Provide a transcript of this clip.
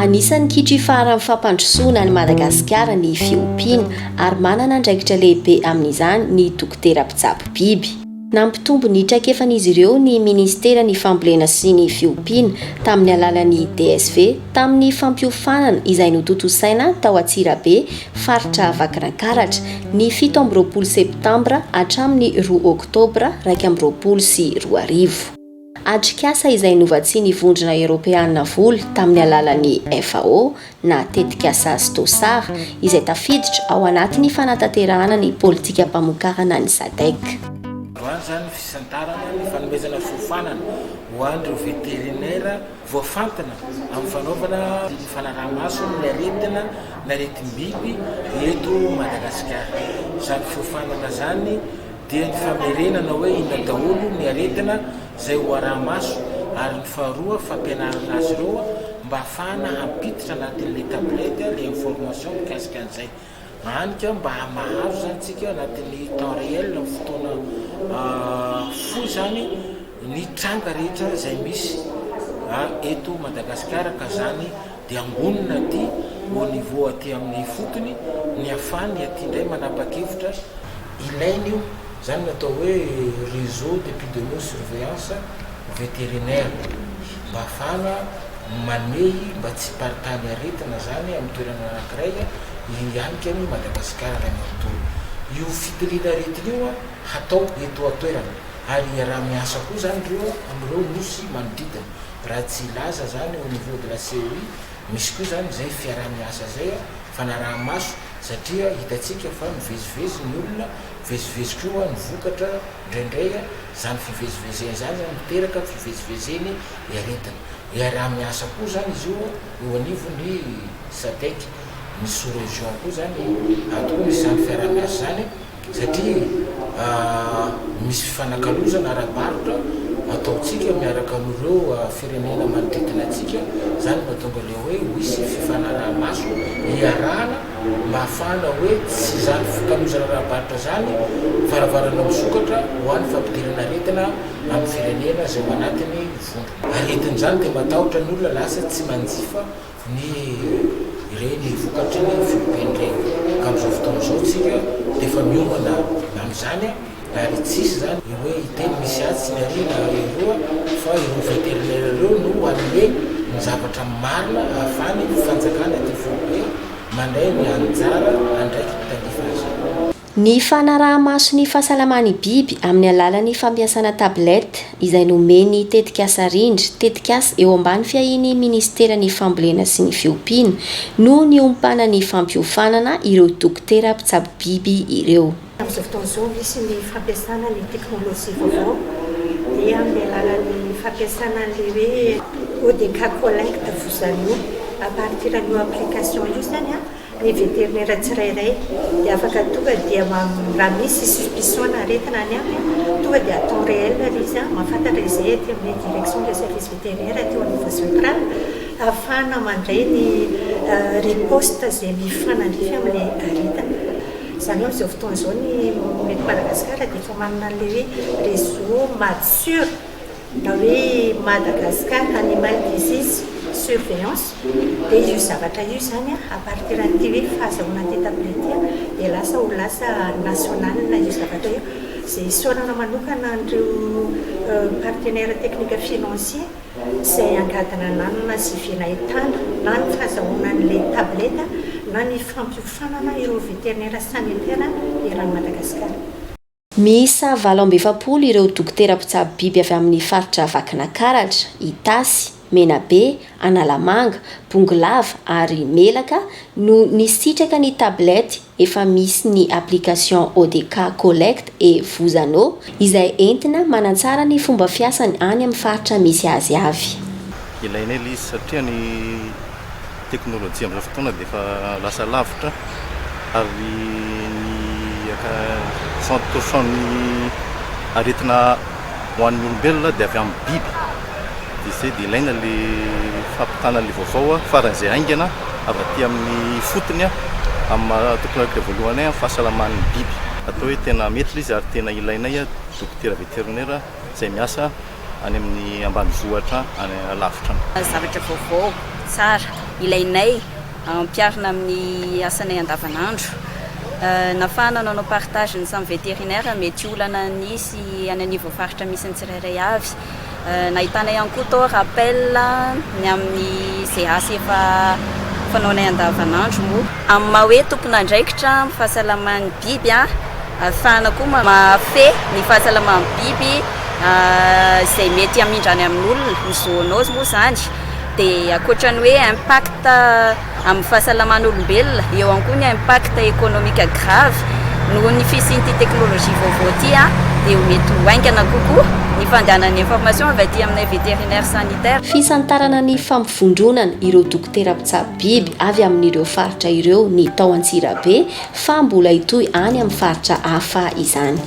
Anisan'ny kitrifara amin'ny fampandrosoana ny Madagasikara ny fiompiana ary manana andraikitra lehibe amin'izany ny dokotera mpitsabo biby. Nampitombo ny traikefan'izy ireo ny ministera ny fambolena sy ny fiompiana tamin'ny alalan'ny DSV tamin'ny fampiofanana izay notontosaina tao Antsirabe, faritra Vakinankaratra ny 7 septambra hatramin'ny 2 oktobra 2024. Adrikasa izay novatsiany ny vondrona Eoropeanina voly tamin'ny alalan'ny FAO na tetikasa Stosar izay tafiditra ao anatin'ny fanatanterahana ny politika mpamokarana ny SADC. Zany fisantarana ny fanomezana fiofanana ho an'ireo veterinera voafantana amin'ny fanaovana ny fanaraha-maso ny aretina na aretim-biby eto Madagasikara. Izany fiofanana zany dia ny famerenana hoe inona daholo ny aretina izay ho araha-maso ary ny faharoa fampianarana azy ireo mba ahafahana hampiditra anatin'ilay tablety ilay information mikasika an'izay. Mahanika mba mahazo zany tsika anatin'ny temps réel ny fotoana fohy zany ny tranga rehetra izay misy eto Madagasikara ka zany dia angonina aty au niveau aty amin'ny fotony ny ahafahany aty indray manapa-kevitra ilainy io zany natao hoe réseau d'épidémiosurveillance vétérinaire mba ahafahana manehy mba tsy paritany aretina zany amin'ny toerana anankiray ihanika ny Madagasikara ray manontolo. Io fitiliana aretina io hatao eto atoerana ary raha miasa koa zany reo amin'ireo nosy manodidina raha tsy laza zany au niveau de la CEI misy koa zany zay fiaraha-miasa zay fanaraha-maso satria hitantsika fa mivezivezy ny olona vezivezy koa ny vokatra indraindray zany fivezivezeny zany zany miteraka fivezivezeny aretina. Iaraha-miasa koa zany izy io eo anivony SADC ny sous-région koa zany ato misy zany fiaraha-miasa zany satria misy fifanakalozana ara-barotra ataotsika miaraka amin'ireo firenena manodidina atsika zany mahatonga le hoe misy fifanaraha-maso iarahana mba ahafahana hoe tsy zany fikalozana ara-barotra zany varavarana misokatra ho an'ny fampidirana aretina amin'ny firenena zay ho anatiny vondro. Aretina zany dia matahotra ny olona lasa tsy manjifa ny ireny vokatry ny fiompiana ireny. Ka amin'izao fotoana izao tsika dia efa miomana amin'izany ary tsisy zany hoe hiteny misy azy tsy niarina ireo fa ireo veterinera ireo no anome ny zavatra marina ahafahany fanjakana ty fobe mandray ny anjara andraiky mitalifa azy. Ny fanaraha-maso ny fahasalaman'ny biby amin'ny alalan'ny fampiasana tablety izay nomeny tetikasa rindry tetikasa eo ambany fiahin'ny ministera ny fambolena sy ny fiompiana no niompana ny fampiofanana ireo dokotera mpitsabo biby ireo. Amin'izao fotoana izao misy ny fampiasana ny teknôlôjia vaovao dia amin'ny alalan'ny fampiasana ny hoe ODK Collect vozanio à partir an'io application io zany ny veterinera tsirairay dia afaka tonga dia raha misy suspicion na aretina any aminy tonga dia temps réel izy mahafantatra izay aty amin'ny direction de service vétérinaire aty au niveau central ahafahana mandray ny riposte izay mifanandrify amin'ny aretina. Zany hoe izao fotoana izao ny mety Madagasikara dia efa manana an'ilay hoe réseau mature na hoe Madagascar Animal Disease Surveillance dia io zavatra io zany à partir an'ity hoe fahazahoana ty tablety dia lasa ho lasa national na io zavatra io izay isaorana manokana an'ireo partenaire technique financier izay angadina nanana sy vinahitana na ny fahazahoana an'ilay tableta na ny fampiofanana ireo veterinera sanitaire eran'ny Madagasikara. Miisa 720 ireo dokotera mpitsabo biby avy amin'ny faritra Vakinankaratra, Itasy, Menabe, Analamanga, Bongolava ary Melaka no nisitraka ny tablety efa misy ny application ODK Collect et Vozano izay entina manatsara ny fomba fiasany any amin'ny faritra misy azy avy. Ilaina izy satria ny teknôlôjia amin'izao fotoana dia efa lasa lavitra ary ny 100% ny aretina ho an'ny olombelona dia avy amin'ny biby. Izay dia ilaina le fampitana le vaovao faran'izay aingana avy aty amin'ny fotony amin'ny teknôlôjia voalohany fahasalaman'ny biby. Atao hoe tena mety izy ary tena ilainay dokotera veterinera izay miasa any amin'ny ambanivohitra any lavitra zavatra vaovao tsara ilainay ampiarina amin'ny asanay andavanandro nafana nanao partage ny samy vétérinaire mety olana nisy any anivofaritra misy ny tsirairay avy nahitana ihany koa tao rappel ny amin'ny zay asa efa fanaonay andavanandro moa amin'ny maha hoe tompon'andraikitra fahasalaman'ny biby ahafahana koa mafe ny fahasalaman'ny biby izay mety hamindrany amin'olona ny zoonose moa zany dia akoatra ny hoe impact amin'ny fahasalaman'olombelona eo ihany koa ny impact économique grave noho ny fisian'ity teknôlôjia vaovao ty dia mety hoaingana kokoa ny fandehanan'ny information avy aty aminay vétérinaire sanitaire. Fisantarana ny fampivondronana ireo dokotera mpitsabo biby avy amin'ireo faritra ireo ny tao Antsirabe fa mbola hitohy any amin'ny faritra hafa izany.